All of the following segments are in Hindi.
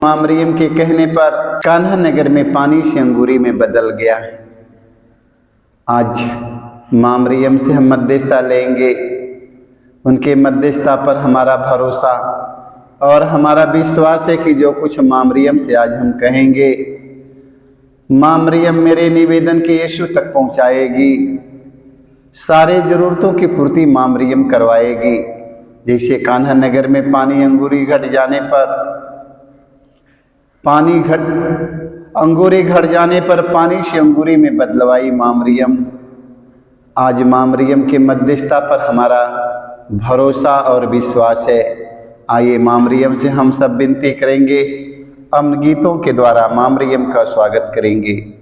माँ मरियम के कहने पर कान्हा नगर में पानी से अंगूरी में बदल गया। आज माँ मरियम से हम मध्यस्थता लेंगे। उनके मध्यस्थता पर हमारा भरोसा और हमारा विश्वास है कि जो कुछ माँ मरियम से आज हम कहेंगे, माँ मरियम मेरे निवेदन के यीशु तक पहुँचाएगी। सारे ज़रूरतों की पूर्ति माँ मरियम करवाएगी। जैसे कान्हा नगर में पानी अंगूरी घट जाने पर अंगूरी घट जाने पर पानी से अंगूरी में बदलवाई माँ मरियम, आज माँ मरियम के मध्यस्थता पर हमारा भरोसा और विश्वास है। आइए माँ मरियम से हम सब विनती करेंगे, अमन गीतों के द्वारा माँ मरियम का स्वागत करेंगे।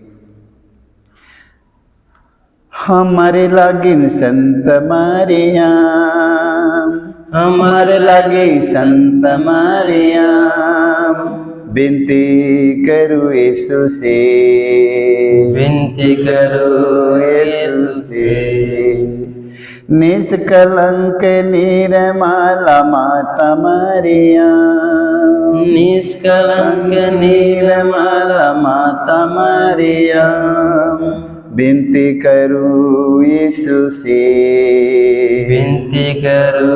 हमारे लागिन संत मरियम, हमारे लागे संत मरियम, विनती करूँ यीशु से, विनती करो यीशु से। निष्कलंक निर्मला माता मरियम, निष्कलंक निर्मला माता मरियम, विनती करूँ यीशु से, विनती करो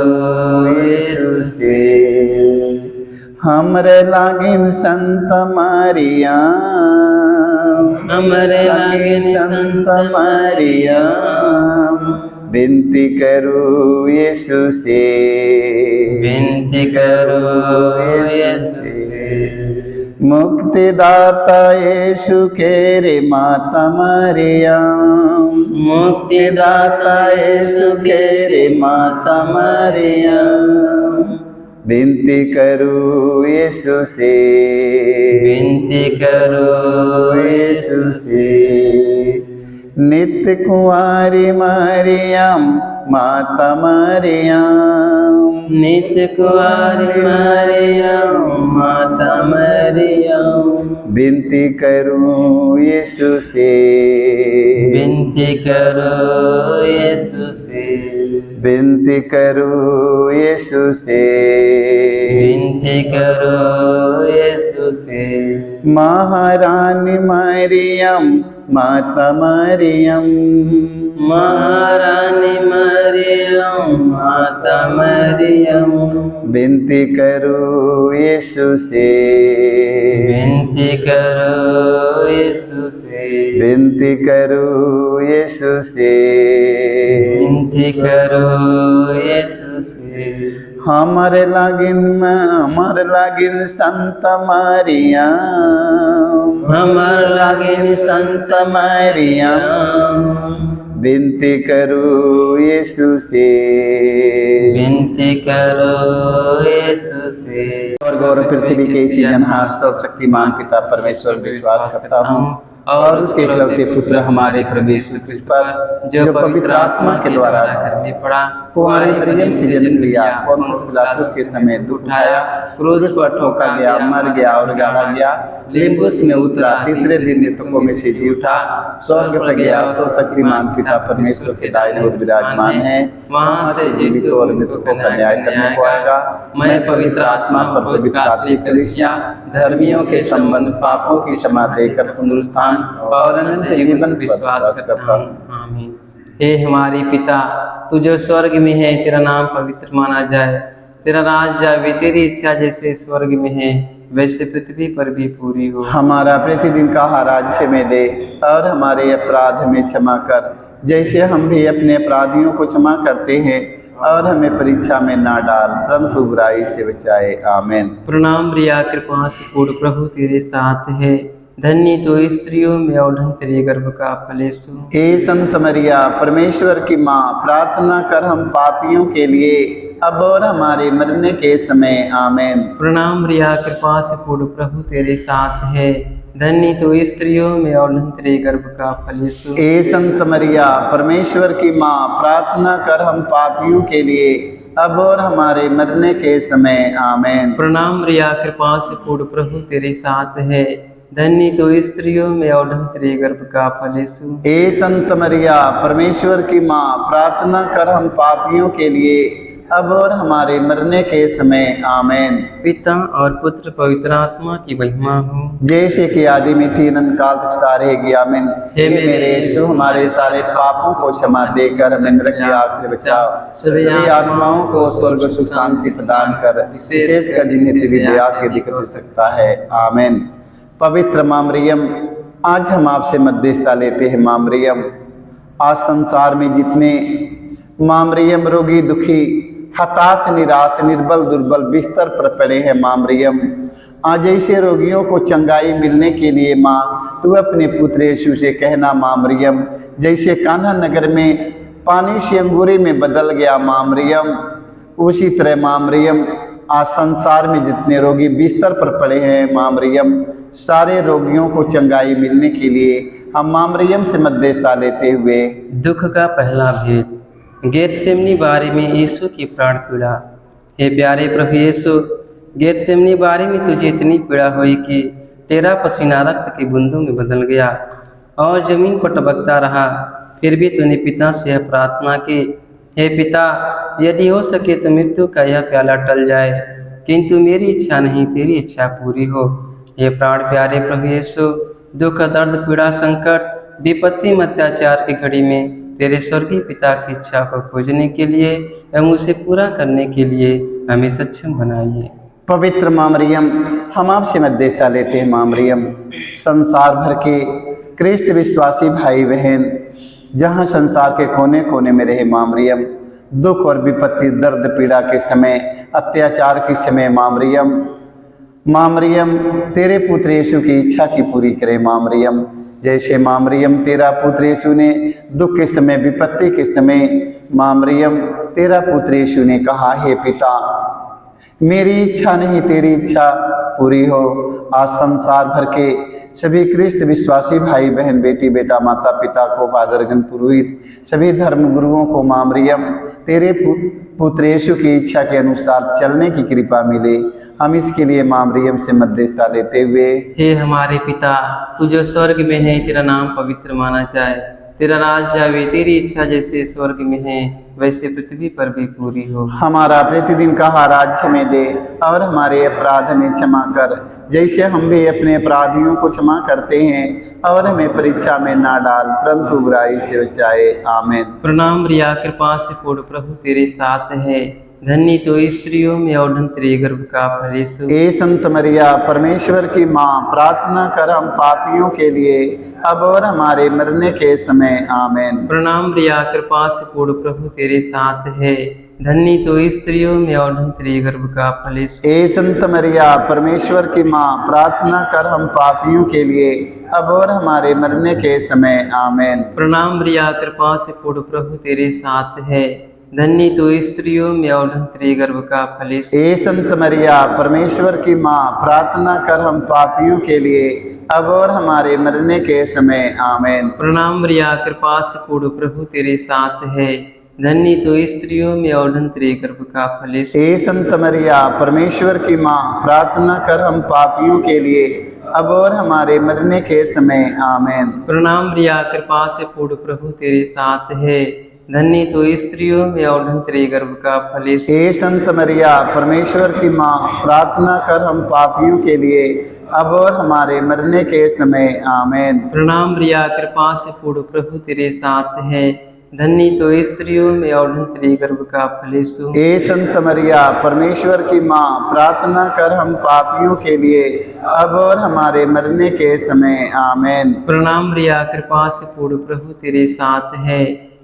यीशु से। हमरे लागिन संत मरियम, हमरे लागिन संत मरियम, विनती करूँ यीशु से, विनती करो यीशु से। मुक्तिदाता यीशु के रे माता मरियम, मुक्तिदाता यीशु के रे माता मरियम, विनती करूँ यीशु से, विनती करो यीशु से। नित्य कुंवारी मरियम माता मरियम, नित्य कुंवारी मरियम माता मरियम, विनती करूँ यीशु से, विनती करो यीशु से, विनती करूँ यीशु से। विनती करो यीशु से। महारानी मरियम माता मरियम, महारानी मरियम माता मरियम, विनती करूँ यीशु से, विनती करो यीशु से, विनती करूँ यीशु से। विनती करो यीशु से। हमारे लागिन संत मरियम, हमर लागिन संत मरियम, विनती करूँ यीशु से, विनती करो यीशु से। और गौरव पृथ्वी के सृजनहार सर्वशक्तिमान पिता परमेश्वर में विश्वास करता हूँ और उसके इकलौते पुत्र हमारे प्रभु यीशु क्रिस्त पर जो पवित्र आत्मा के द्वारा में पड़ा, कुंवारी मरियम से जन्म लिया, पोंतियुस पिलातुस के समय दुख उठाया, क्रूस पर ठोका गया, मर गया और गाड़ा गया, लिम्बुस में उतरा, तीसरे दिन मृतकों में से जी उठा, स्वर्ग पर गया, सर्वशक्तिमान पिता परमेश्वर के दाहिने ओर विराजमान है, वहाँ से जीवित और मृतकों का न्याय करने को आएगा। मैं पवित्र आत्मा पर पवित्र कैथोलिक कलीसिया, धर्मियों के संबंध, पापों की क्षमा देकर पुनरुत्थान और अनंत जीवन विश्वास करता हूँ। आमीन। हे हमारे पिता, तू जो स्वर्ग में है, तेरा नाम पवित्र माना जाए, तेरा राज आवे, तेरी इच्छा जैसे स्वर्ग में है वैसे पृथ्वी पर भी पूरी हो। हमारा प्रतिदिन का आहार आज हमें दे और हमारे अपराध में क्षमा कर, जैसे हम भी अपने अपराधियों को क्षमा करते हैं, और हमें परीक्षा में ना डाल परंतु बुराई से बचाए। आमीन। प्रणाम प्रिया, कृपा से पूर्ण प्रभु तेरे साथ है, धन्य तो स्त्रियों में और धन तेरे गर्भ का फल यीशु। हे संत मरिया परमेश्वर की माँ, प्रार्थना कर हम पापियों के लिए अब और हमारे मरने के समय। आमीन। प्रणाम प्रिया, कृपा से पूर्ण प्रभु तेरे साथ है, धन्य तो स्त्रियों में और धन तेरे गर्भ का फल यीशु। हे संत मरिया परमेश्वर की माँ, प्रार्थना कर हम पापियों के लिए अब और हमारे मरने के समय। आमीन। प्रणाम प्रिया, कृपा से पूर्ण प्रभु तेरे साथ है, धन्य तो स्त्रियों में और धन तेरे गर्भ का फल यीशु। हे संत मरिया परमेश्वर की माँ, प्रार्थना कर हम पापियों के लिए अब और हमारे मरने के समय आमीन। पिता और पुत्र पवित्र आत्मा की महिमा हो। जैसे कि आदि में थी अनंत काल तक सदा रहेगी आमीन। हे मेरे यीशु, हमारे सारे पापों को क्षमा देकर हमें नरक की आग से बचाओ। सभी आत्माओं को स्वर्ग सुख शांति प्रदान कर, विशेषकर जिन्हें तेरी दया की दिक्कत हो सकता है आमीन। पवित्र माँ मरियम, आज हम आपसे मध्यस्थता लेते हैं माँ मरियम। आज संसार में जितने माँ मरियम रोगी, दुखी, हताश, निराश, निर्बल, दुर्बल बिस्तर पर पड़े हैं माँ मरियम, आज ऐसे रोगियों को चंगाई मिलने के लिए माँ तू अपने पुत्र यीशु से कहना माँ मरियम, जैसे कान्हा नगर में पानी से अंगूरी में बदल गया माँ मरियम, उसी तरह माँ मरियम आज संसार में जितने रोगी बिस्तर पर पड़े हैं माँ मरियम, सारे रोगियों को चंगाई मिलने के लिए हम माँ मरियम से मध्यस्थता लेते हुए दुख का पहला भेद। गेतसेमनी बारी में यीशु की प्राण पीड़ा। हे प्यारे प्रभु यीशु, गेतसेमनी बारी में तुझे इतनी पीड़ा हुई कि तेरा पसीना रक्त की बूंदों में बदल गया और जमीन पर टपकता रहा। फिर भी तूने पिता से यह प्रार्थना की, हे पिता, यदि हो सके तो मृत्यु का यह प्याला टल जाए, किंतु मेरी इच्छा नहीं तेरी इच्छा पूरी हो। हे प्राण प्यारे प्रभु यीशु, दुख, दर्द, पीड़ा, संकट, विपत्ति, अत्याचार की घड़ी में तेरे स्वर्गीय पिता की इच्छा को खोजने के लिए एवं उसे पूरा करने के लिए हमें सक्षम बनाइए। पवित्र माँ मरियम, हम आपसे मध्यस्थता लेते हैं माँ मरियम। संसार भर के कृष्ण विश्वासी भाई बहन जहाँ संसार के कोने कोने में रहे माँ मरियम, दुख और विपत्ति, दर्द, पीड़ा के समय, अत्याचार के समय माँ मरियम तेरे पुत्र यीशु की इच्छा की पूरी करे माँ मरियम। जैसे माँ मरियम तेरा पुत्र यीशु ने दुख के समय, विपत्ति के समय माँ मरियम तेरा पुत्र यीशु ने कहा, हे पिता, मेरी इच्छा नहीं तेरी इच्छा पूरी हो। आज संसार भर के सभी कृष्ण विश्वासी भाई बहन, बेटी बेटा, माता पिता को, फादरगण, पुरोहित, सभी धर्म गुरुओं को माँ मरियम तेरे पुत्र यीशु की इच्छा के अनुसार चलने की कृपा मिले। हम इसके लिए माँ मरियम से मध्यस्थता लेते हुए हे हमारे पिता, तू जो स्वर्ग में है, तेरा नाम पवित्र माना जाए, तेरा राज आवे, तेरी इच्छा जैसे स्वर्ग में है वैसे पृथ्वी पर भी पूरी हो। हमारा प्रतिदिन का आहार हमें दे और हमारे अपराध हमें क्षमा कर, जैसे हम भी अपने अपराधियों को क्षमा करते हैं, और हमें परीक्षा में ना डाल परंतु बुराई से बचाए आमीन। प्रणाम रिया, कृपा से पूर्ण प्रभु तेरे साथ है, धन्य तो स्त्रियों में और धन्य तेरे गर्भ का फल यीशु। ए संत मरिया, परमेश्वर की माँ, प्रार्थना कर हम पापियों के लिए अब और हमारे मरने के समय आमीन। प्रणाम रिया, कृपा से पूर्ण प्रभु तेरे साथ है, धन्य तो स्त्रियों में और धन्य तेरे गर्भ का फल यीशु। ए संत मरिया, परमेश्वर की माँ, प्रार्थना कर हम पापियों के लिए अब और हमारे मरने के समय आमीन। प्रणाम रिया, कृपा से पूर्ण प्रभु तेरे साथ है, धन्य तो स्त्रियों में और धन्य तेरे गर्भ का फल यीशु। ए संत मरिया, परमेश्वर की माँ, प्रार्थना कर हम पापियों के लिए अब और हमारे मरने के समय आमीन। प्रणाम रिया, कृपा से पूर्ण प्रभु तेरे साथ है, धन्य तो स्त्रियों में और धन्य तेरे गर्भ का फल यीशु। ए संत मरिया, परमेश्वर की माँ, प्रार्थना कर हम पापियों के लिए अब और हमारे मरने के समय आमीन। प्रणाम रिया, कृपा से पूर्ण प्रभु तेरे साथ है, धन्य तो स्त्रियों में और धन्य तेरे गर्भ का फल यीशु। ए संत मरिया, परमेश्वर की माँ, प्रार्थना कर हम पापियों के लिए अब और हमारे मरने के समय आमीन। प्रणाम रिया, कृपा से पूर्ण प्रभु तेरे साथ है, धन्य तो स्त्रियों में और धन्य तेरे गर्भ का फल यीशु। ए संत मरिया, परमेश्वर की माँ, प्रार्थना कर हम पापियों के लिए अब और हमारे मरने के समय आमीन। प्रणाम रिया, कृपा से पूर्ण प्रभु तेरे साथ है,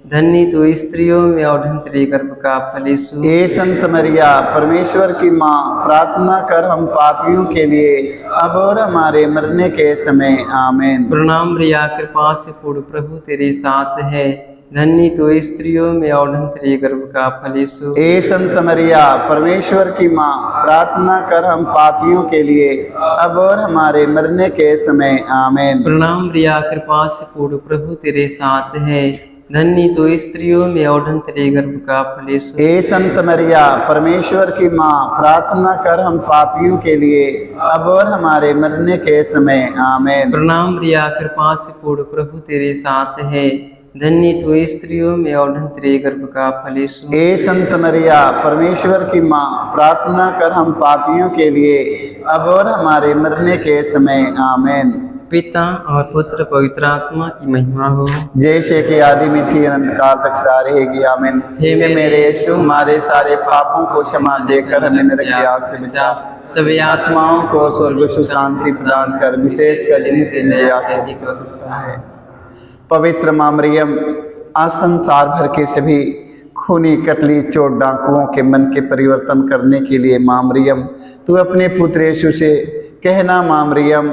धन्य तो स्त्रियों में और धन्य तेरे गर्भ का फल यीशु। ए संत मरिया, परमेश्वर की माँ, प्रार्थना कर हम पापियों के लिए अब और हमारे मरने के समय आमीन। प्रणाम रिया, कृपा से पूर्ण प्रभु तेरे साथ है, धन्य तो स्त्रियों में और धन्य तेरे गर्भ का फल यीशु। ए संत मरिया, परमेश्वर की माँ, प्रार्थना कर हम पापियों के लिए अब और हमारे मरने के समय आमीन। प्रणाम रिया, कृपा से पूर्ण प्रभु तेरे साथ है, धन्य तो स्त्रियों में और धन्य तेरे गर्भ का फल यीशु। ए संत मरिया, परमेश्वर की माँ, प्रार्थना कर हम पापियों के लिए अब और हमारे मरने के समय आमीन। प्रणाम रिया, कृपा से पूर्ण प्रभु तेरे साथ है, धन्य तू स्त्रियों में और धन्य तेरे गर्भ का फल यीशु। हे संत मरिया परमेश्वर की माँ, प्रार्थना कर हम पापियों के लिए अब और हमारे मरने के समय आमेन। पिता और पुत्र पवित्र आत्मा की महिमा हो, जैसे कि आदि में थी अनंत काल तक सदा रहेगी आमीन। हे मेरे यीशु, हमारे सारे पापों को क्षमा देकर हमें नरक की आग से बचा, सभी आत्माओं को स्वर्ग सुख शांति प्रदान कर, विशेषकर जिन्हें तेरी दया की अधिक आवश्यकता है। पवित्र माँ मरियम, आज संसार भर के सभी खूनी कतली चोट डाकुओं के मन के परिवर्तन करने के लिए माँ मरियम, तू अपने पुत्र यीशु से कहना माँ मरियम,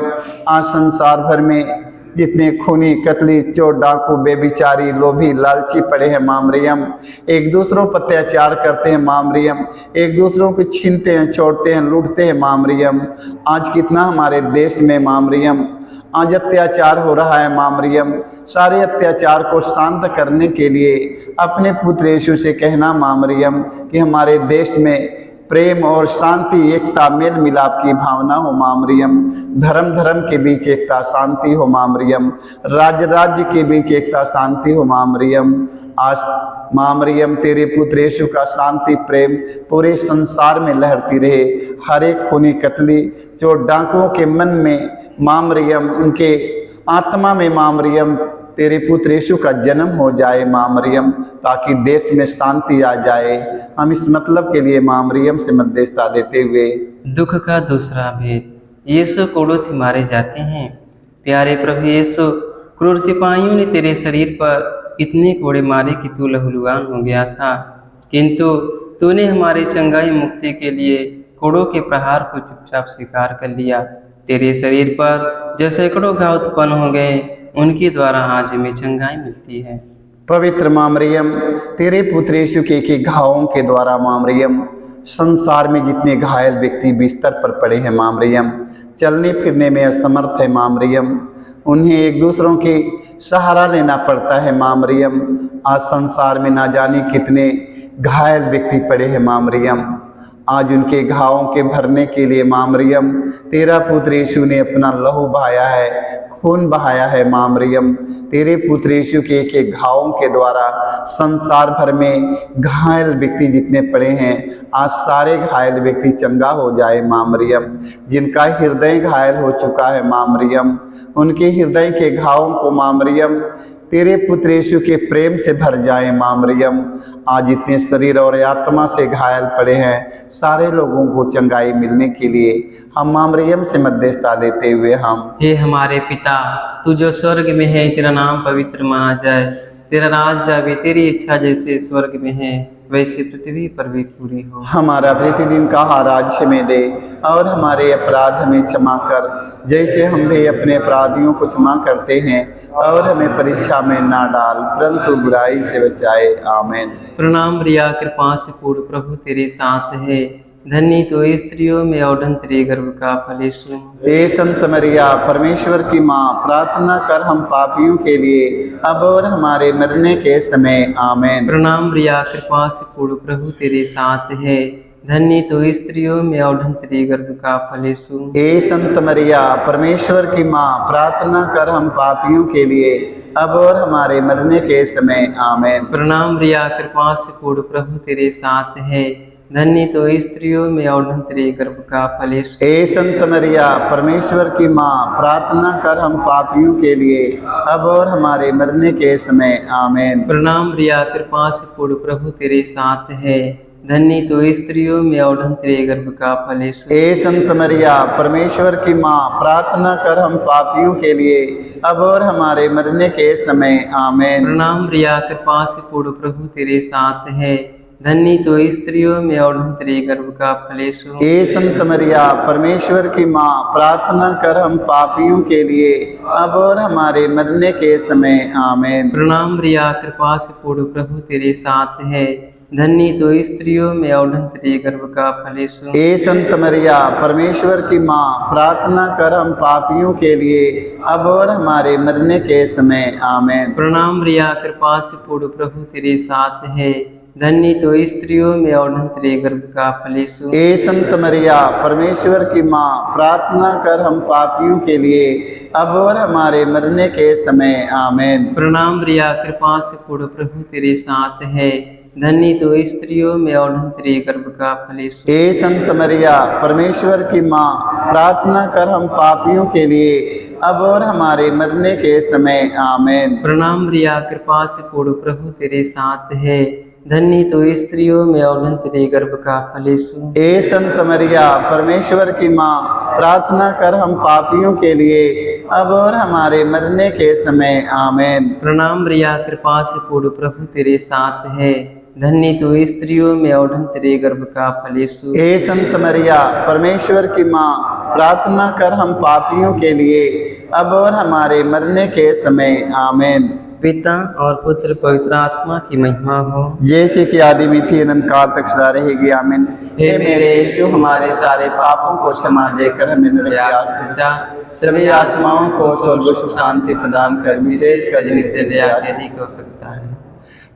आज संसार भर में जितने खूनी कतली चोर डाकू बेबिचारी लोभी लालची पड़े हैं माँ मरियम, एक दूसरों पर अत्याचार करते हैं माँ मरियम, एक दूसरों को छीनते हैं, छोड़ते हैं, लूटते हैं माँ मरियम। आज कितना हमारे देश में माँ मरियम आज अत्याचार हो रहा है माँ मरियम, सारे अत्याचार को शांत करने के लिए अपने पुत्र यीशु से कहना माँ मरियम कि हमारे देश में प्रेम और शांति, एकता, मेल मिलाप की भावना हो माँ मरियम। धर्म धर्म के बीच एकता शांति हो माँ मरियम, राज्य राज्य के बीच एकता शांति हो माँ मरियम। आज माँ मरियम तेरे पुत्र यीशु का शांति प्रेम पूरे संसार में लहरती रहे। हर एक खूनी कतली चोर डाकुओं के मन में माँ मरियम, उनके आत्मा में माँ मरियम तेरे पुत्र यीशु का जन्म हो जाए माँ मरियम, ताकि देश में शांति आ जाए। हम इस मतलब के लिए माँ मरियम से मध्यस्थता देते हुए दुख का दूसरा भेद, यीशु कोड़ों से मारे जाते हैं। प्यारे प्रभु यीशु, क्रूर सिपाहियों ने तेरे शरीर पर इतने कोड़े मारे कि तू लहूलुहान हो गया था, किंतु तूने हमारी चंगाई मुक्ति के लिए कोड़ों के प्रहार को चुपचाप स्वीकार कर लिया। तेरे शरीर पर जो सैकड़ों घाव उत्पन्न हो गए, उनके द्वारा आज हमें चंगाई मिलती है। पवित्र माँ मरियम, तेरे पुत्र यीशु के घावों के द्वारा माँ मरियम, संसार में जितने घायल व्यक्ति बिस्तर पर पड़े हैं माँ मरियम, चलने फिरने में असमर्थ है माँ मरियम, उन्हें एक दूसरों के सहारा लेना पड़ता है माँ मरियम। आज संसार में ना जाने कितने घायल व्यक्ति पड़े हैं माँ मरियम, आज उनके घावों के भरने के लिए माँ मरियम तेरा पुत्र यीशु ने अपना लहू बहाया है, खून बहाया है माँ मरियम। तेरे पुत्र यीशु के घावों के द्वारा संसार भर में घायल व्यक्ति जितने पड़े हैं, आज सारे घायल व्यक्ति चंगा हो जाए माँ मरियम। जिनका हृदय घायल हो चुका है माँ मरियम, उनके हृदय के घावों को माँ मरियम तेरे पुत्र यीशु के प्रेम से भर जाए माँ मरियम। आज इतने शरीर और आत्मा से घायल पड़े हैं, सारे लोगों को चंगाई मिलने के लिए हम माँ मरियम से मध्यस्थता लेते हुए हम हे हमारे पिता, तू जो स्वर्ग में है, तेरा नाम पवित्र माना जाए, तेरा राज आवे, तेरी इच्छा जैसे स्वर्ग में है वैसे पृथ्वी पर भी पूरी हो। हमारा प्रतिदिन का आहार आज हमें दे, और हमारे अपराध हमें क्षमा कर, जैसे हम भी अपने अपराधियों को क्षमा करते हैं, और हमें परीक्षा में ना डाल परंतु बुराई से बचाए। आमीन। प्रणाम मरिया, कृपा से पूर्ण, प्रभु तेरे साथ है, धन्य तो स्त्रियों में और धन्य तेरे गर्भ का फल यीशु। हे संत मरिया परमेश्वर की माँ, प्रार्थना कर हम पापियों के लिए अब और हमारे मरने के समय। आमीन। प्रणाम मरिया, कृपा से पूर्ण, प्रभु तेरे साथ है, धन्य तो स्त्रियों में और धन्य तेरे गर्भ का फल यीशु। हे संत मरिया परमेश्वर की माँ, प्रार्थना कर हम पापियों के लिए अब और हमारे मरने के समय। आमीन। प्रणाम मरिया, कृपा से पूर्ण, प्रभु तेरे साथ है, धन्य तो स्त्रियों में और धन्य तेरे गर्भ का फल यीशु। हे संत मरिया परमेश्वर की माँ, प्रार्थना कर हम पापियों के लिए अब और हमारे मरने के समय। आमीन। प्रणाम मरिया, कृपा से पूर्ण, प्रभु तेरे साथ है, धन्य तो स्त्रियों में और धन्य तेरे गर्भ का फल यीशु। हे संत मरिया परमेश्वर की माँ, प्रार्थना कर हम पापियों के लिए अब और हमारे मरने के समय। आमीन। प्रणाम मरिया, कृपा से पूर्ण, प्रभु तेरे साथ है, धन्य तो स्त्रियों में और धन्य तेरे गर्भ का फल यीशु। हे संत मरिया परमेश्वर की माँ, प्रार्थना कर हम पापियों के लिए अब और हमारे मरने के समय। आमीन। प्रणाम मरिया, कृपा से पूर्ण, प्रभु तेरे साथ है, धन्य तो स्त्रियों में और धन्य तेरे गर्भ का फल यीशु। हे संत मरिया परमेश्वर की माँ, प्रार्थना कर हम पापियों के लिए अब और हमारे मरने के समय। आमीन। प्रणाम मरिया, कृपा से पूर्ण, प्रभु तेरे साथ है, धन्य तो स्त्रियों में और धन्य तेरे गर्भ का फल यीशु। ए संत मरिया परमेश्वर की माँ, प्रार्थना कर हम पापियों के लिए अब और हमारे मरने के समय आमीन। प्रणाम मरिया, कृपा से पूर्ण, प्रभु तेरे साथ है, धन्य तो स्त्रियों में और धन्य तेरे गर्भ का फल यीशु। ए संत मरिया परमेश्वर की माँ, प्रार्थना कर हम पापियों के लिए अब और हमारे मरने के समय आमीन। प्रणाम मरिया, कृपा से पूर्ण, प्रभु तेरे साथ है, धन्य तो स्त्रियों में और धन्य तेरे गर्भ का फल यीशु। ए संत मरिया परमेश्वर की माँ, प्रार्थना कर हम पापियों के लिए अब और हमारे मरने के समय आमीन। प्रणाम मरिया, कृपा से पूर्ण, प्रभु तेरे साथ है, धन्य तो स्त्रियों में और धन्य तेरे गर्भ का फल यीशु। ए संत मरिया परमेश्वर की माँ, प्रार्थना कर हम पापियों के लिए अब और हमारे मरने के समय आमीन। पिता और पुत्र पवित्र आत्मा की महिमा हो, जैसे कि आदि में थी अनंत काल तक सदा रहेगी आमीन। हे मेरे यीशु, हमारे सारे पापों को क्षमा देकर हमें निर्यास बचा, सभी आत्माओं को स्वर्ग सुख शांति प्रदान कर, विशेष कर नित्य दया के अधिक हो सकता है।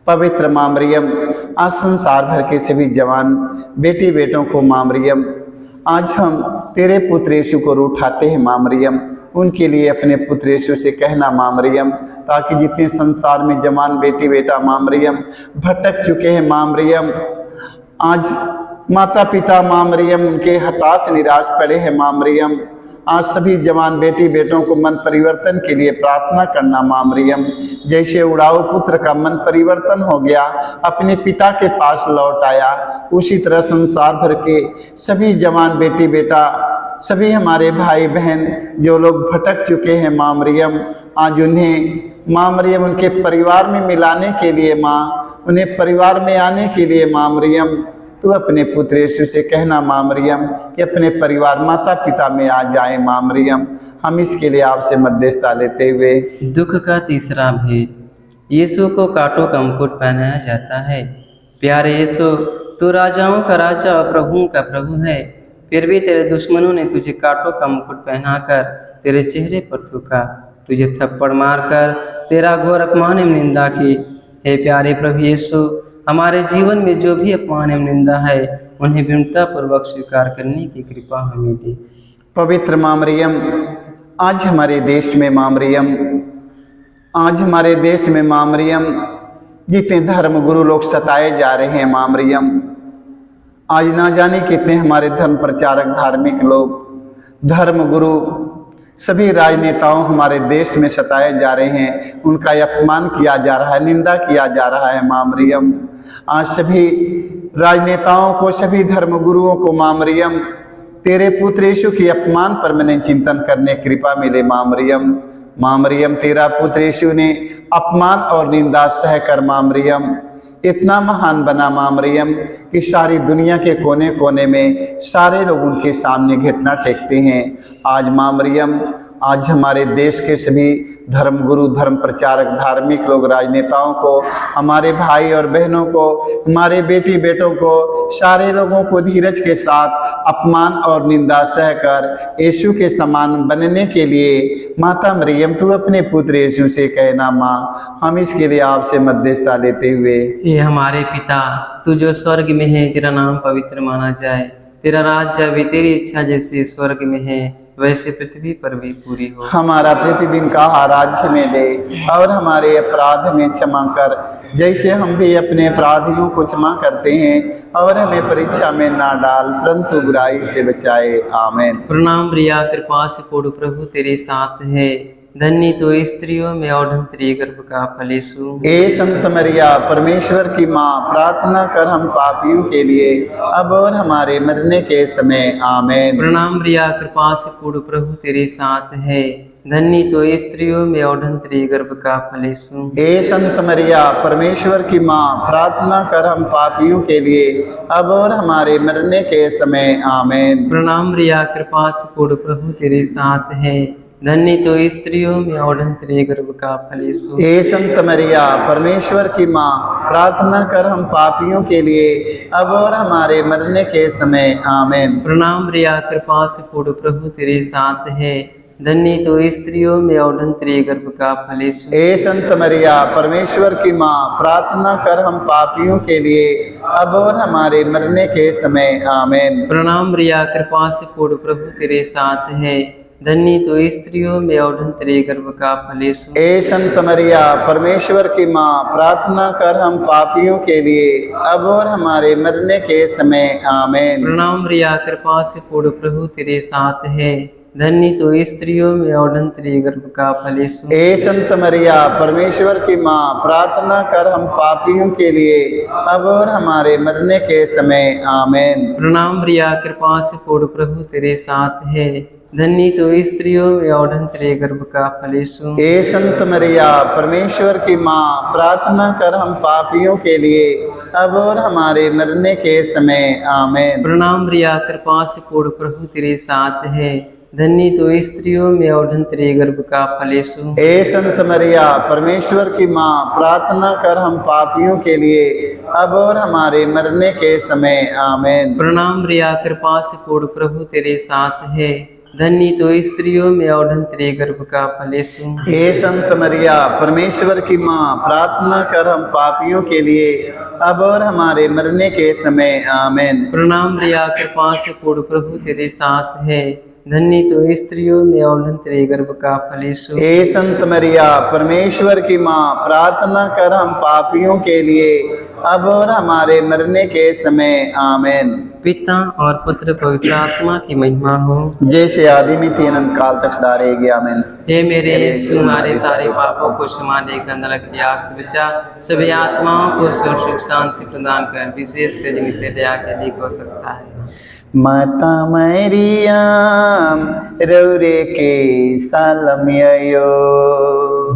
पवित्र माँ मरियम, आज संसार भर के सभी जवान बेटी बेटों को माँ मरियम, आज हम तेरे पुत्र यीशु को रूठाते हैं माँ मरियम, उनके लिए अपने पुत्र यीशु से कहना माँ मरियम, ताकि जितने संसार में जवान बेटी बेटा माँ मरियम भटक चुके हैं माँ मरियम, आज माता पिता माँ मरियम उनके हताश निराश पड़े हैं माँ मरियम, आज सभी जवान बेटी बेटों को मन परिवर्तन के लिए प्रार्थना करना माँ मरियम। जैसे उड़ाऊ पुत्र का मन परिवर्तन हो गया, अपने पिता के पास लौट आया, उसी तरह संसार भर के सभी जवान बेटी बेटा, सभी हमारे भाई बहन जो लोग भटक चुके हैं माँ मरियम, आज उन्हें माँ मरियम उनके परिवार में मिलाने के लिए माँ, उन्हें परिवार में आने के लिए माँ मरियम, तू अपने पुत्र यीशु से कहना माँ मरियम कि अपने परिवार माता पिता में आ जाए माँ मरियम। हम इसके लिए आपसे मध्यस्थता लेते हुए दुख का तीसरा भेद, यीशु को कांटों का मुकुट पहनाया जाता है। प्यारे यीशु, तू राजाओं का राजा और प्रभुओं का प्रभु है, फिर भी तेरे दुश्मनों ने तुझे कांटों का मुकुट पहनाकर तेरे चेहरे पर थूका, तुझे थप्पड़ मारकर तेरा घोर अपमान एवं निंदा की। हे प्यारे प्रभु यीशु, हमारे जीवन में जो भी अपमान एवं निंदा है, उन्हें विनम्रता पूर्वक स्वीकार करने की कृपा हमें दे। पवित्र माँ मरियम, आज हमारे देश में माँ मरियम, आज हमारे देश में माँ मरियम जितने धर्म गुरु लोग सताए जा रहे हैं माँ मरियम, आज ना जाने कितने हमारे धर्म प्रचारक धार्मिक लोग, धर्म गुरु, सभी राजनेताओं हमारे देश में सताए जा रहे हैं, उनका अपमान किया जा रहा है, निंदा किया जा रहा है माँ मरियम। आज सभी राजनेताओं को, सभी धर्म गुरुओं को माँ मरियम तेरे पुत्र यीशु के अपमान पर मैंने चिंतन करने कृपा मिले माँ मरियम। माँ मरियम, तेरा पुत्र यीशु ने अपमान और निंदा सहकर माँ मरियम इतना महान बना माँ मरियम कि सारी दुनिया के कोने कोने में सारे लोग उनके सामने घुटना टेकते हैं। आज माँ मरियम, आज हमारे देश के सभी धर्म गुरु, धर्म प्रचारक, धार्मिक लोग, राजनेताओं को, हमारे भाई और बहनों को, हमारे बेटी बेटों को, सारे लोगों को धीरज के साथ अपमान और निंदा सहकर यीशु के समान बनने के लिए माता मरियम तू अपने पुत्र यीशु से कहना माँ। हम इसके लिए आपसे मध्यस्थता लेते हुए हे हमारे पिता, तू जो स्वर्ग में है, तेरा नाम पवित्र माना जाए, तेरा राज्य आवे, तेरी इच्छा जैसे स्वर्ग में है वैसे पृथ्वी पर भी पूरी हो। हमारा प्रतिदिन का आहार आज हमें दे, और हमारे अपराध में क्षमा कर जैसे हम भी अपने अपराधियों को क्षमा करते हैं, और हमें परीक्षा में ना डाल परंतु बुराई से बचाए। आमीन। प्रणाम मरिया, कृपा से पूर्ण, प्रभु तेरे साथ है, धन्य तो स्त्रियों में और धन्य तेरे गर्भ का फल यीशु। ए संत मरिया परमेश्वर की माँ, प्रार्थना कर हम पापियों के लिए अब और हमारे मरने के समय। आमीन। प्रणाम मरिया, कृपा से पूर्ण, प्रभु तेरे साथ है, धन्य तो स्त्रियों में और धन्य तेरे गर्भ का फल यीशु। ए संत मरिया परमेश्वर की माँ, प्रार्थना कर हम पापियों के लिए अब और हमारे मरने के समय। आमीन। प्रणाम मरिया, कृपा से पूर्ण, प्रभु तेरे साथ है, धन्य तो स्त्रियों में और धन्य तेरे गर्भ का फल यीशु। ए संत मरिया परमेश्वर की माँ, प्रार्थना कर हम पापियों के लिए अब और हमारे मरने के समय। आमीन। प्रणाम मरिया, कृपा से पूर्ण, प्रभु तेरे साथ है, धन्य तो स्त्रियों में और धन तेरे गर्भ का फल यीशु। ए संत मरिया परमेश्वर की माँ, प्रार्थना कर हम पापियों के लिए अब और हमारे मरने के समय आमीन। प्रणाम मरिया, कृपा से पूर्ण, प्रभु तेरे साथ है। धन्य तो स्त्रियों में और धन तेरे गर्भ का फल यीशु। ए संत मरिया परमेश्वर की माँ, प्रार्थना कर हम पापियों के लिए अब और हमारे मरने के समय आमीन। प्रणाम मरिया, कृपा से पूर्ण, प्रभु तेरे साथ है। धन्य तो स्त्रियों में और धन तेरे गर्भ का फल यीशु। ए संत मरिया परमेश्वर की माँ, प्रार्थना कर हम पापियों के लिए अब और हमारे मरने के समय आमीन। प्रणाम मरिया, कृपा से पूर्ण, प्रभु तेरे साथ है। धन्य तो स्त्रियों में और धन तेरे गर्भ का फल यीशु। ए संत मरिया परमेश्वर की माँ, प्रार्थना कर हम पापियों के लिए अब और हमारे मरने के समय आमीन। प्रणाम मरिया, कृपा से पूर्ण, प्रभु तेरे साथ है। धन्य तो स्त्रियों में और धन तेरे गर्भ का फल यीशु। ए संत मरिया परमेश्वर की माँ, प्रार्थना कर हम पापियों के लिए अब और हमारे मरने के समय आमीन। प्रणाम मरिया, कृपा से पूर्ण, प्रभु तेरे साथ है। धन्य तो स्त्रियों में और धन तेरे गर्भ का फल यीशु। हे संत मरिया परमेश्वर की माँ, प्रार्थना कर हम पापियों के लिए अब और हमारे मरने के समय आमीन। प्रणाम मरिया, कृपा से पूर्ण, प्रभु तेरे साथ है। धन्य तो स्त्रियों में और धन तेरे गर्भ का फल यीशु। हे संत मरिया परमेश्वर की माँ, प्रार्थना कर हम पापियों के लिए अब और हमारे मरने के समय आमीन। पिता और पुत्र पवित्र आत्मा की महिमा हो, जैसे आदि में थी अनंत काल तक सदा रहेगी आमीन। हे मेरे यीशु, हमारे सारे पापों को क्षमा देकर नरक की आग से बचा, सभी आत्माओं को सुख शांति प्रदान कर, विशेष कर जिन्हें तेरे दया के लिए हो सकता है। माता मरियम रौरे के सालमियो,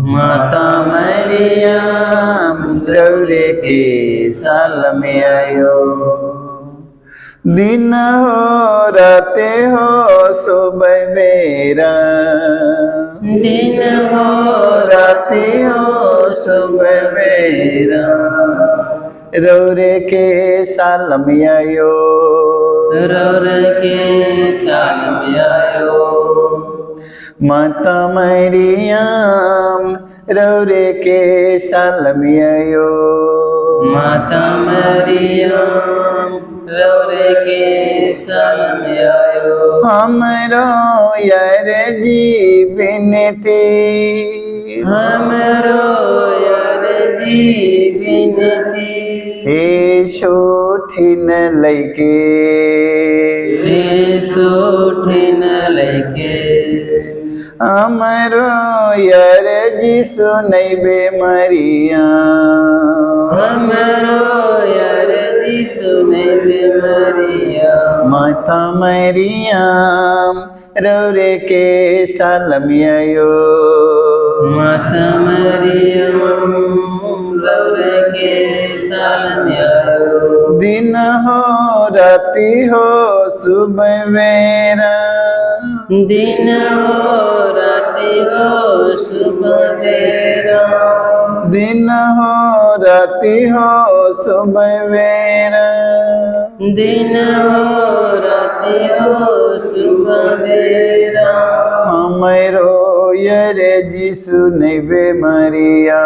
माता मरियम रौरे के सालमियो। दिन हो राते हो सुबह मेरा, दिन हो राते हो सुबह मेरा, रौरे के सालमियो, रौरे के सालमियो। माता मरियम रौरे के सालमियो, माता मरियम रौरे के सालमियो। हमरो यार जी बिनती, हमरो यार जी बिनती, यीशु ठिन लैके, यीशु ठिन लैके। हमरो यार जी सुनैबे मरिया, हमरो यार जी सुनैबे मरिया। माता मरियम रौरे के सालमियो, माता मरियम रौरे के सालमियो। दिन हो राती हो सुबह मेरा, दिन हो राति हो सुबह मेरा, दिन हो राती हो सुबह मेरा, दिन हो राति हो सुबह मेरा। हमरो यरे जी सुनैबे मरिया,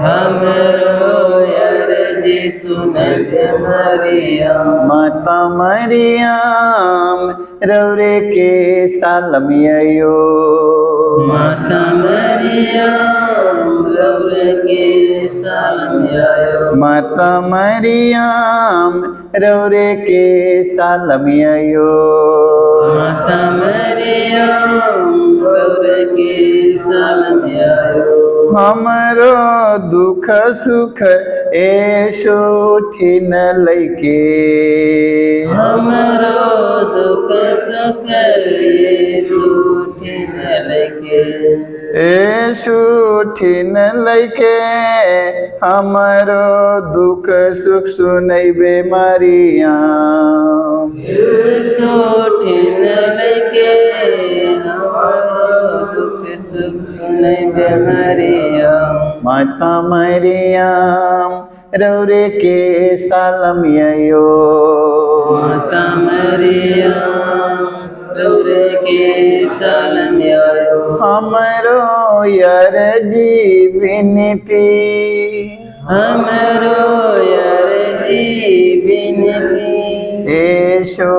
हमरो यार जी सुनैबे मरिया। माता मरियम रौरे के सालमियो, माता मरियम रौरे के सालमियो। माता मरियम रौरे के सालमियो, माता मरियम रौरे के सालमियो। हमरो दुख सुख यीशु ठिन लैके, हमरो दुख सुख यीशु ठिन लैके, यीशु ठिन लैके। हमरो दुख सुख सुनैबे मरिया, यीशु ठिन लैके। हमरो दुख सुख सुनैबे मरिया। माता मरियम रौरे के सालमियो, माता मरियम रौरे के सलम्यायो हमरो अर्जी विनती हमरो अर्जी विनती एसो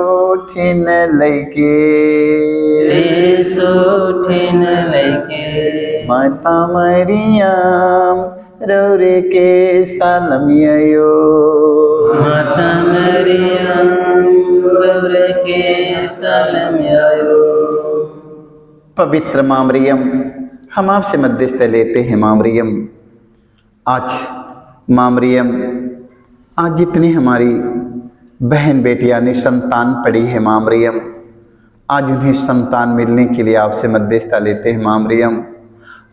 ठिन लैके ऐसो ठिन लैके माता मरियम रौरे के सलम्यायो माता मरियम रौरे के सलम्यायो। पवित्र माँ मरियम, हम आपसे मध्यस्थ लेते हैं माँ मरियम। आज माँ मरियम, आज जितनी हमारी बहन बेटियां निसंतान पड़ी है माँ मरियम, आज उन्हें संतान मिलने के लिए आपसे मध्यस्थता लेते हैं माँ मरियम।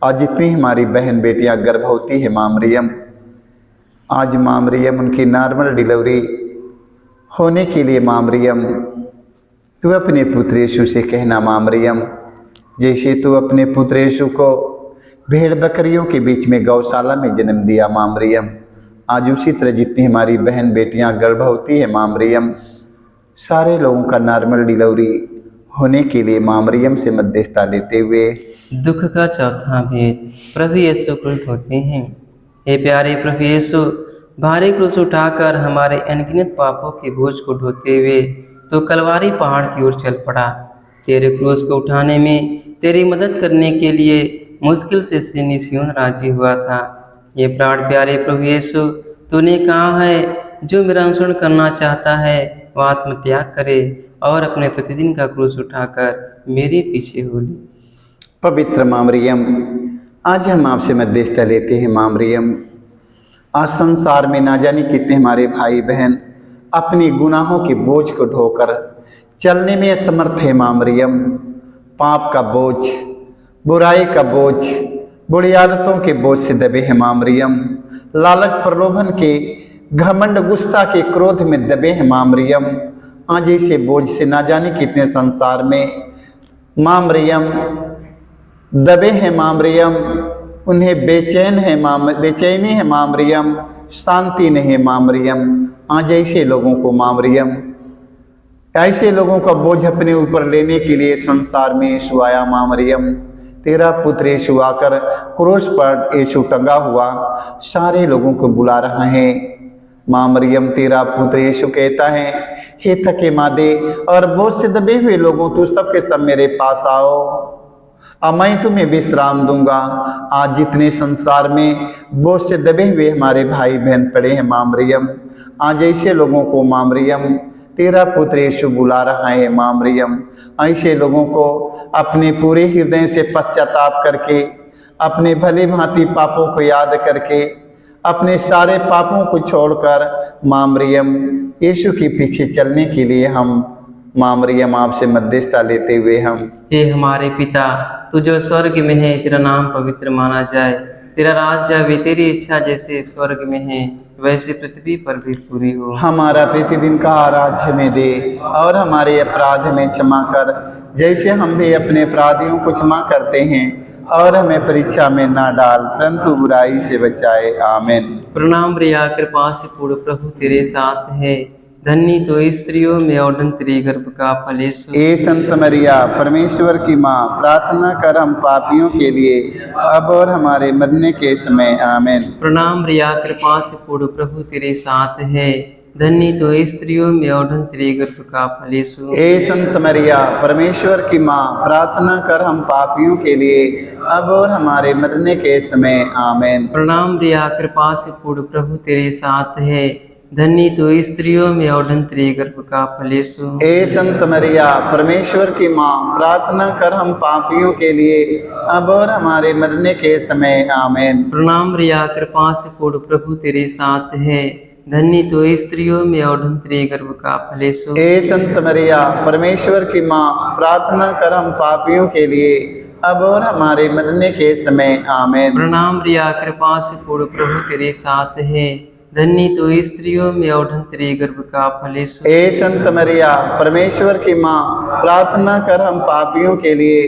आज जितनी हमारी बहन बेटियां गर्भवती है माँ मरियम, आज माँ मरियम उनकी नॉर्मल डिलीवरी होने के लिए माँ मरियम तू अपने पुत्र यीशु से कहना माँ मरियम, जैसे तू अपने पुत्र यीशु को भेड़ बकरियों के बीच में गौशाला में जन्म दिया माँ मरियम, आज उसी तरह जितनी हमारी बहन बेटियां गर्भवती है माँ मरियम, सारे लोगों का नॉर्मल डिलीवरी होने के लिए माँ मरियम से मध्यस्थता लेते हुए दुख का चौथा भेद प्रभु यीशु को ढोते हैं। हे प्यारे प्रभु यीशु, भारी क्रूस उठाकर हमारे अनगिनत पापों के बोझ को ढोते हुए तो कलवारी पहाड़ की ओर चल पड़ा। तेरे क्रूस को उठाने में तेरी मदद करने के लिए मुश्किल से सीनी सियोन राजी हुआ था। ये प्राण प्यारे प्रभु यीशु, तूने कहा है जो मेरा अनुसरण करना चाहता है वह आत्मत्याग करे और अपने प्रतिदिन का क्रूस उठाकर मेरे पीछे हो ले। पवित्र माँ मरियम, आज हम आपसे मध्यस्थता लेते हैं माँ मरियम। आज संसार में ना जाने कितने हमारे भाई बहन अपने गुनाहों के बोझ को ढोकर चलने में असमर्थ है माँ मरियम। पाप का बोझ, बुराई का बोझ, बुरी आदतों के बोझ से दबे हैं माँ मरियम। लालच, प्रलोभन के, घमंड, गुस्सा के क्रोध में दबे हैं माँ मरियम। आज ऐसे बोझ से ना जाने कितने संसार में माँ मरियम दबे हैं माँ मरियम। उन्हें बेचैनी है माँ मरियम, शांति नहीं है माँ मरियम। आज ऐसे लोगों को माँ मरियम, ऐसे लोगों का बोझ अपने ऊपर लेने के लिए संसार में यीशु आया माँ मरियम। तेरा पुत्र यीशु आकर क्रूस पर यीशु टंगा हुआ सारे लोगों को बुला रहा है माँ मरियम। तेरा पुत्र यीशु कहता है, हे थके मादे और बोझ से दबे हुए लोगों, तू सबके सब मेरे पास आओ और मैं तुम्हें विश्राम दूंगा। आज जितने संसार में बोझ से दबे हुए हमारे भाई बहन पड़े हैं माँ मरियम, आज ऐसे लोगों को माँ मरियम तेरा पुत्र यीशु बुला रहा है माँ मरियम। ऐसे लोगों को अपने पूरे हृदय से पश्चाताप करके, अपने भले भांति पापों को याद करके, अपने सारे पापों को छोड़कर माँ मरियम यीशु के पीछे चलने के लिए हम माँ मरियम आपसे मध्यस्थता लेते हुए हम हे हमारे पिता, तू जो स्वर्ग में है, तेरा नाम पवित्र माना जाए, तेरा राज्य आवे, तेरी इच्छा जैसे स्वर्ग में है वैसे पृथ्वी पर भी पूरी हो। हमारा प्रतिदिन का आहार हमें दे और हमारे अपराध में क्षमा कर, जैसे हम भी अपने अपराधियों को क्षमा करते हैं, और हमें परीक्षा में ना डाल परंतु बुराई से बचाए। आमीन। प्रणाम रिया, कृपा से पूर्ण प्रभु तेरे साथ है, धन्य तो स्त्रियों में और तेरे गर्भ का फल यीशु। ए संत मरिया, परमेश्वर की माँ, प्रार्थना कर हम पापियों के लिए अब और हमारे मरने के समय। आमीन। प्रणाम रिया, कृपा से पूर्ण प्रभु तेरे साथ है, धन्य तो स्त्रियों में और तेरे गर्भ का फल यीशु। ए संत मरिया, परमेश्वर की माँ, प्रार्थना कर हम पापियों के लिए अब और हमारे मरने के समय। आमीन। प्रणाम रिया, कृपा से पूर्ण प्रभु तेरे साथ है, धन्य तो स्त्रियों में और तेरे गर्भ का फल यीशु। ए संत मरिया, परमेश्वर की माँ, प्रार्थना कर हम पापियों के लिए अब और हमारे मरने के समय। आमीन। प्रणाम रिया, कृपा से पूर्ण प्रभु तेरे साथ है, धन्य तो स्त्रियों में और तेरे गर्भ का फल यीशु। ए संत मरिया, परमेश्वर की माँ, प्रार्थना कर हम पापियों के लिए अब और हमारे मरने के समय। आमीन। प्रणाम रिया, कृपा से पूर्ण प्रभु तेरे साथ है, धन्य तो स्त्रियों में और तेरे गर्भ का फल यीशु। ए संत मरिया, परमेश्वर की माँ, प्रार्थना कर हम पापियों के लिए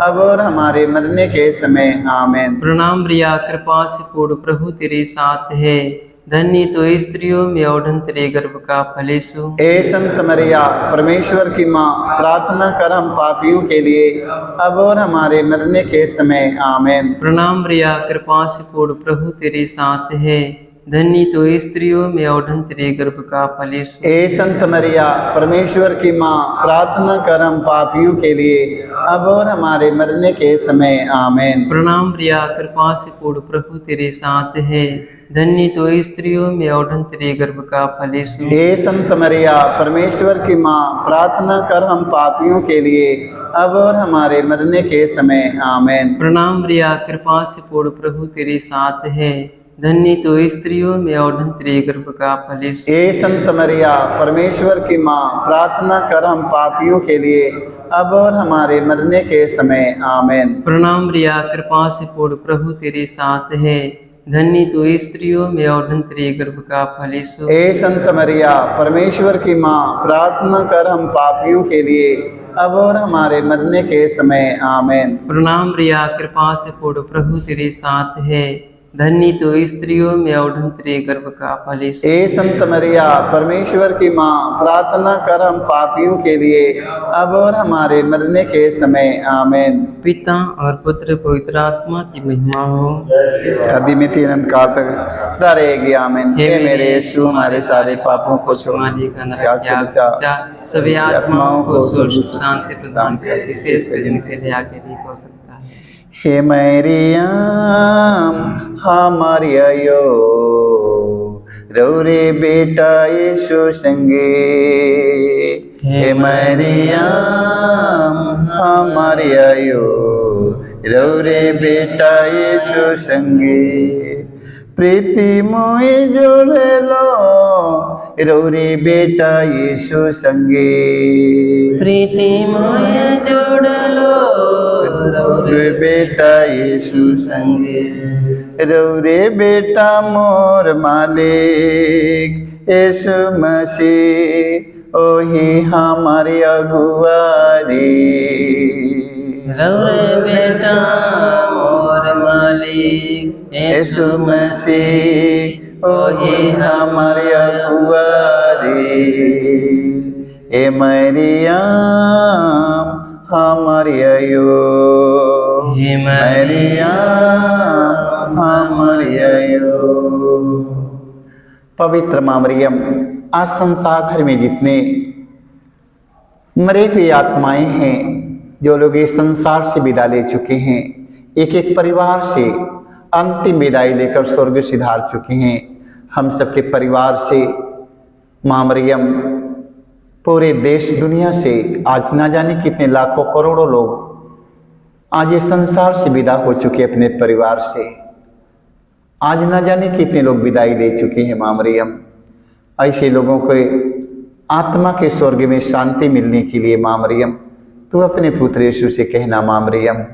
अब और हमारे मरने के समय। आमीन। प्रणाम रिया, कृपा से पूर्ण प्रभु तेरे साथ है, धन्य तो स्त्रियों में और तेरे गर्भ का फल यीशु। ए संत मरिया परमेश्वर की माँ, प्रार्थना कर हम पापियों के लिए अब और हमारे मरने के समय आमीन। प्रणाम मरिया, कृपा से पूर्ण, प्रभु तेरे साथ है। धन्य तो स्त्रियों में और तेरे गर्भ का फल यीशु। ए संत मरिया परमेश्वर की माँ, प्रार्थना कर हम पापियों के लिए अब और हमारे मरने के समय आमीन। प्रणाम मरिया, कृपा से पूर्ण, प्रभु तेरे साथ है। धन्य तो स्त्रियों में और तेरे गर्भ का फल यीशु। ए संत मरिया परमेश्वर की माँ, प्रार्थना कर हम पापियों के लिए अब और हमारे मरने के समय आमीन। प्रणाम मरिया, कृपा से पूर्ण, प्रभु तेरे साथ है। धन्य तो स्त्रियों में और तेरे गर्भ का फल यीशु। ए संत मरिया परमेश्वर की माँ, प्रार्थना कर हम पापियों के लिए अब और हमारे मरने के समय आमीन। प्रणाम मरिया, कृपा से पूर्ण, प्रभु तेरे साथ है। धन्य तो स्त्रियों में और तेरे गर्भ का फल यीशु। ए संत मरिया परमेश्वर की माँ, प्रार्थना कर हम पापियों के लिए अब और हमारे मरने के समय आमीन। प्रणाम मरिया, कृपा से पूर्ण, प्रभु तेरे साथ है। धन्य तो स्त्रियों में और तेरे गर्भ का फल यीशु। ए संत मरिया परमेश्वर की माँ, प्रार्थना कर हम पापियों के लिए अब और हमारे मरने के समय आमीन। पिता और पुत्र पवित्र आत्मा की महिमा हो। अधिमिति अनंत काल तक रहेगी आमीन। हे मेरे यीशु, हमारे सारे पापों को क्षमा सभी आत्माओं को सुख शांति प्रदान कर, विशेष कर जिनके लिए आगे ठीक हो सकता है। हे मरियम हमारी आयो रौरे बेटा यीशु संगे। हे मरियम हमारी आयो रौरे बेटा यीशु संगे। प्रीति मोहि जोड़े लो रौरे बेटा यीशु संगे। प्रीति मोहि जोड़ लो रौरे बेटा यीशु संगे। रौरे बेटा मोर मालिक यीशु मसीह ओही हमारी अगुआरी। रौरे बेटा मोर मालिक यीशु मसीह ओही हमारी अगुआरी। ए मरियम हमारी आयो, हे मरियम हमारी आयो। पवित्र माँ मरियम, आज संसार भर में जितने मरे हुए आत्माएं हैं, जो लोग इस संसार से विदा ले चुके हैं, एक एक परिवार से अंतिम विदाई लेकर स्वर्ग सिधार चुके हैं, हम सबके परिवार से माँ मरियम पूरे देश दुनिया से आज ना जाने कितने लाखों करोड़ों लोग आज इस संसार से विदा हो चुके अपने परिवार से। आज ना जाने कितने लोग विदाई ले चुके हैं माँ मरियम। ऐसे लोगों को आत्मा के स्वर्ग में शांति मिलने के लिए माँ मरियम तू अपने पुत्र यीशु से कहना माँ मरियम,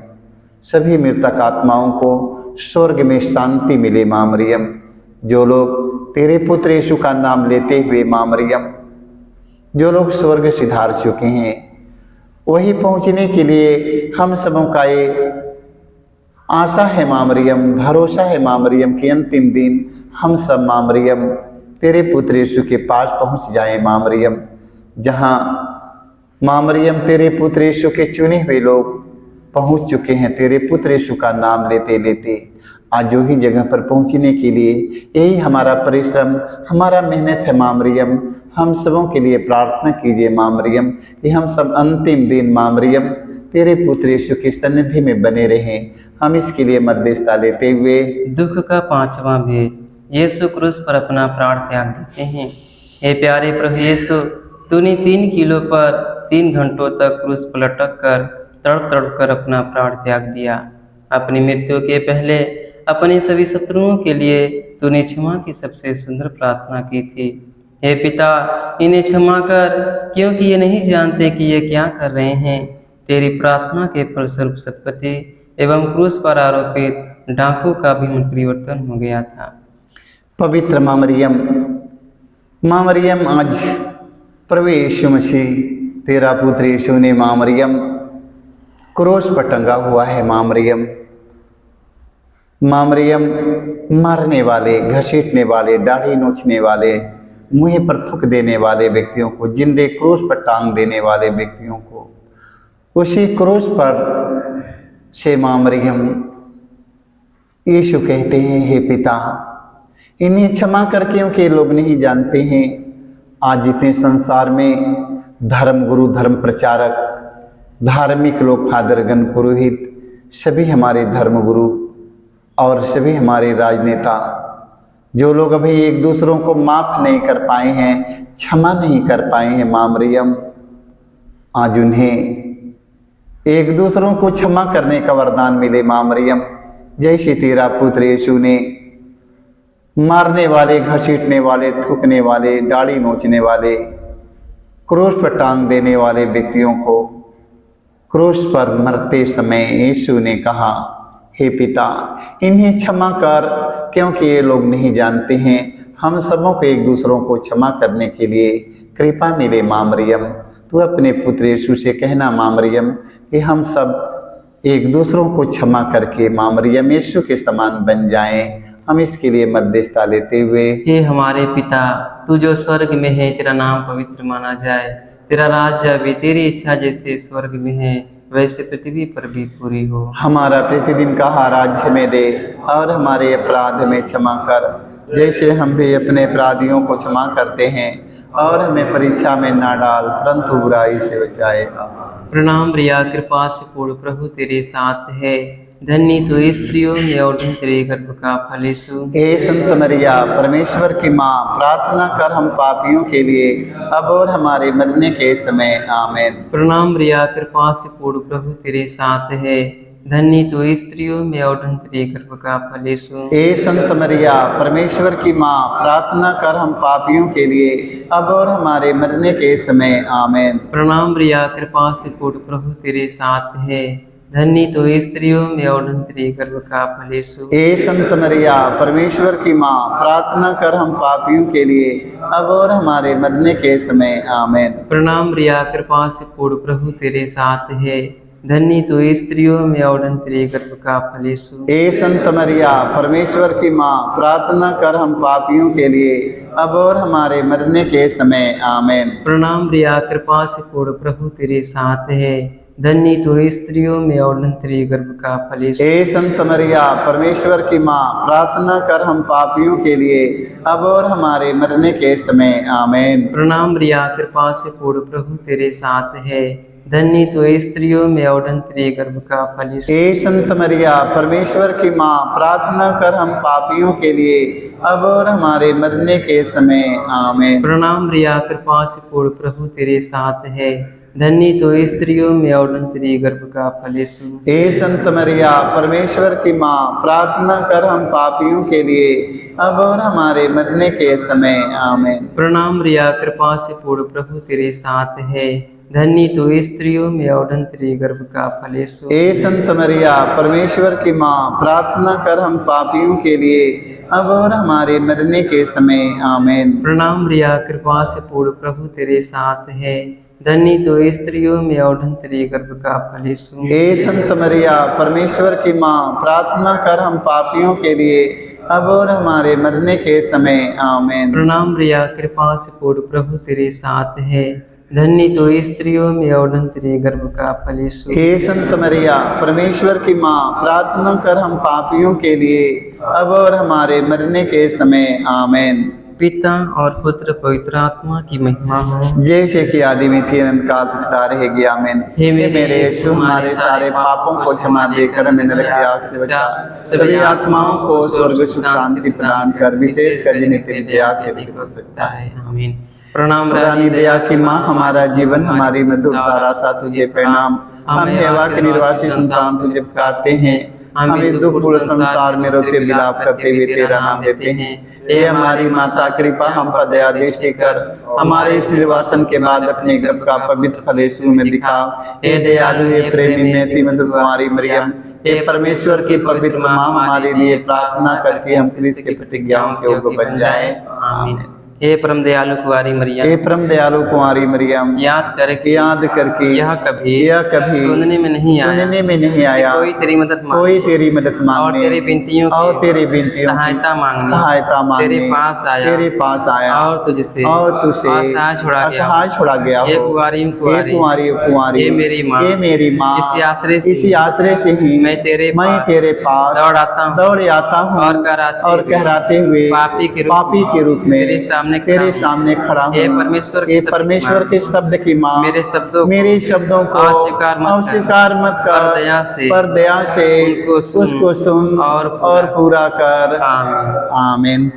सभी मृतक आत्माओं को स्वर्ग में शांति मिले माँ मरियम। जो लोग तेरे पुत्र यीशु का नाम लेते हुए माँ मरियम जो लोग स्वर्ग सिधार चुके हैं, वही पहुंचने के लिए हम सबों का ये आशा है माँ मरियम, भरोसा है माँ मरियम कि अंतिम दिन हम सब माँ मरियम तेरे पुत्र यीशु के पास पहुंच जाएं माँ मरियम। जहाँ माँ मरियम तेरे पुत्र यीशु के चुने हुए लोग पहुंच चुके हैं तेरे पुत्र यीशु का नाम लेते लेते, आज वही जगह पर पहुंचने के लिए यही हमारा परिश्रम, हमारा मेहनत है माँ मरियम। हम सबों के लिए प्रार्थना कीजिए माँ मरियम कि हम सब अंतिम दिन माँ मरियम तेरे पुत्र यीशु की सन्निधि में बने रहें। हम इसके लिए मध्यस्थता लेते हुए दुख का पांचवा भेद, यीशु क्रूस पर अपना प्राण त्याग देते हैं। हे प्यारे प्रभु यीशु, तूने 3 किलो पर 3 घंटों तक क्रूस पर लटक कर तड़प तड़प कर अपना प्राण त्याग दिया। अपनी मृत्यु के पहले अपने सभी शत्रुओं के लिए तूने क्षमा की सबसे सुंदर प्रार्थना की थी। हे पिता, इन्हें क्षमा कर, क्योंकि ये नहीं जानते कि ये क्या कर रहे हैं। तेरी प्रार्थना के फलस्वरूप सतपति एवं क्रूस पर आरोपित डाकू का भी मन परिवर्तन हो गया था। पवित्र माँ मरियम आज प्रभु यीशु मसीह तेरा पुत्र यीशु ने माँ मरियम क्रूस पर टंगा हुआ है माँ मरियम। माँ मरियम मारने वाले, घसीटने वाले, दाढ़ी नोचने वाले, मुँह पर थूक देने वाले व्यक्तियों को, जिंदे क्रूस पर टांग देने वाले व्यक्तियों को, उसी क्रूस पर से माँ मरियम यीशु कहते हैं, हे पिता इन्हें क्षमा कर, क्योंकि लोग नहीं जानते हैं। आज जितने संसार में धर्म गुरु, धर्म प्रचारक, धार्मिक लोग, फादरगण, पुरोहित, सभी हमारे धर्म गुरु और सभी हमारे राजनेता, जो लोग अभी एक दूसरों को माफ नहीं कर पाए हैं, क्षमा नहीं कर पाए हैं, माँ मरियम आज उन्हें एक दूसरों को क्षमा करने का वरदान मिले। माँ मरियम जैसे तेरा पुत्र यीशु ने मारने वाले, घसीटने वाले, थूकने वाले, दाढ़ी नोचने वाले, क्रूस पर टांग देने वाले व्यक्तियों को क्रूस पर मरते समय यीशु ने कहा, हे पिता इन्हें क्षमा कर, क्योंकि ये लोग नहीं जानते हैं। हम सबों को एक दूसरों को क्षमा करने के लिए कृपा मिले। माँ मरियम तू अपने पुत्र यीशु से कहना माँ मरियम कि हम सब एक दूसरों को क्षमा करके माँ मरियम यीशु के समान बन जाएं। हम इसके लिए मध्यस्थता लेते हुए, हे हमारे पिता, तू जो स्वर्ग में है, तेरा नाम पवित्र माना जाए, तेरा राज्य आवे, तेरी इच्छा जैसे स्वर्ग में है वैसे पृथ्वी पर भी पूरी हो। हमारा प्रतिदिन का आहार आज हमें दे, और हमारे अपराध हमें क्षमा कर, जैसे हम भी अपने अपराधियों को क्षमा करते हैं, और हमें परीक्षा में ना डाल, परंतु बुराई से बचाए। प्रणाम प्रिया, कृपा से पूर्ण प्रभु तेरे साथ है, धन्य तू स्त्रियों में और तेरे गर्भ का फल यीशु। हे संत मरिया परमेश्वर की माँ, प्रार्थना कर हम पापियों के लिए, अब और हमारे मरने के समय, आमीन। प्रणाम प्रिया, कृपा से पूर्ण प्रभु तेरे साथ है, धन्य तू स्त्रियों में और तेरे गर्भ का फल यीशु। हे संत मरिया परमेश्वर की माँ, प्रार्थना कर हम पापियों के लिए, अब और हमारे मरने के समय, आमीन। प्रणाम प्रिया, कृपा से पूर्ण प्रभु तेरे साथ है, धन्य तो स्त्रियों में और तेरे गर्भ का फल यीशु। हे संत मरिया परमेश्वर की माँ, प्रार्थना कर हम पापियों के लिए, अब और हमारे मरने के समय, आमीन। प्रणाम प्रिया, कृपा से पूर्ण प्रभु तेरे साथ है, धन्य तो स्त्रियों में और तेरे गर्भ का फल यीशु। हे संत मरिया परमेश्वर की माँ, प्रार्थना कर हम पापियों के लिए, अब और हमारे मरने के समय, आमीन। प्रणाम प्रिया, कृपा से पूर्ण प्रभु तेरे साथ है, धन्य तो स्त्रियों में और तेरे गर्भ का फल यीशु। हे संत मरिया परमेश्वर की माँ, प्रार्थना कर हम पापियों के लिए, अब और हमारे मरने के समय, आमीन। प्रणाम प्रिया, कृपा से पूर्ण प्रभु तेरे साथ है, धन्य तो स्त्रियों में और तेरे गर्भ का फल यीशु। हे संत मरिया परमेश्वर की माँ, प्रार्थना कर हम पापियों के लिए, अब और हमारे मरने के समय, आमीन। प्रणाम प्रिया, कृपा से पूर्ण प्रभु तेरे साथ है, धन्य तो स्त्रियों में और तेरे गर्भ का फल यीशु। हे संत मरिया परमेश्वर की माँ, प्रार्थना कर हम पापियों के लिए, अब और हमारे मरने के समय, आमीन। प्रणाम प्रिया, कृपा से पूर्ण प्रभु तेरे साथ है, धन्य तो स्त्रियों में और तेरे गर्भ का फल यीशु। हे संत मरिया परमेश्वर की माँ, प्रार्थना कर हम पापियों के लिए, अब और हमारे मरने के समय, आमीन। प्रणाम प्रिया, कृपा से पूर्ण प्रभु तेरे साथ है, धन्य तो स्त्रियों में और तेरे गर्भ का फल यीशु। हे संत मरिया परमेश्वर की माँ, प्रार्थना कर हम पापियों के लिए, अब और हमारे मरने के समय, आमीन। प्रणाम प्रिया, कृपा से पूर्ण प्रभु तेरे साथ है, धन्य तो स्त्रियों में और तेरे गर्भ का फल यीशु। हे संत मरिया परमेश्वर की माँ, प्रार्थना कर हम पापियों के लिए, अब और हमारे मरने के समय, आमीन। पिता और पुत्र पवित्र आत्मा की महिमा हो, जैसे कि आदि में थी, अनंत काल तक सदा रहेगी, आमीन। हे मेरे यीशु, हमारे सारे पापों को क्षमा देकर हमें नरक की आग से बचा, सभी आत्माओं को स्वर्ग सुख शांति प्रदान कर, विशेष कर जिन्हें तेरी दया के अधिक हो सकता है, आमीन। प्रणाम रानी दया की माँ, हमारा जीवन हमारी मधुर तारा तुझे प्रणाम। हम हेवा के निर्वासी संतान तुझे पुकारते हैं, हमें दुखपूर्ण संसार में रोते विलाप करते हुए तेरा नाम लेते हैं। हे हमारी माता, कृपा हम पर दया दृष्टि कर, हमारे इस निर्वासन के बाद अपने गर्भ का पवित्र फल यीशु में दिखाओ। हे दयालु, हे प्रेमी, मेरी मधुर कुमारी मरियम, हे परमेश्वर की पवित्र माँ, हमारे लिए प्रार्थना करके हम क्रिस्त की प्रतिज्ञाओं के योग्य बन जाएं, आमीन। हे परम दयालु कुंवारी मरियम, हे परम दयालु कुंवारी मरियम, याद करके याद करके यह कभी सुनने में नहीं आया कोई तेरी मदद कोई मांगने तेरी मदद और मांगने तेरी विनतियों और की तेरी विनतियों की सहायता मांगने सहायता मांगने तेरे पास आया और तुझसे असहाय छोड़ा गया हे हो। कुंवारी कुंवारी हे मेरी माँ इसी इसी आश्रय से ही मैं तेरे पास दौड़ आता हूँ और कहराते हुए पापी के रूप में तेरे सामने खड़ा हूँ। हे परमेश्वर के शब्द की माँ, मेरे शब्दों को अस्वीकार मत कर, पर दया से उसको सुन और पूरा कर। आमीन। आमीन।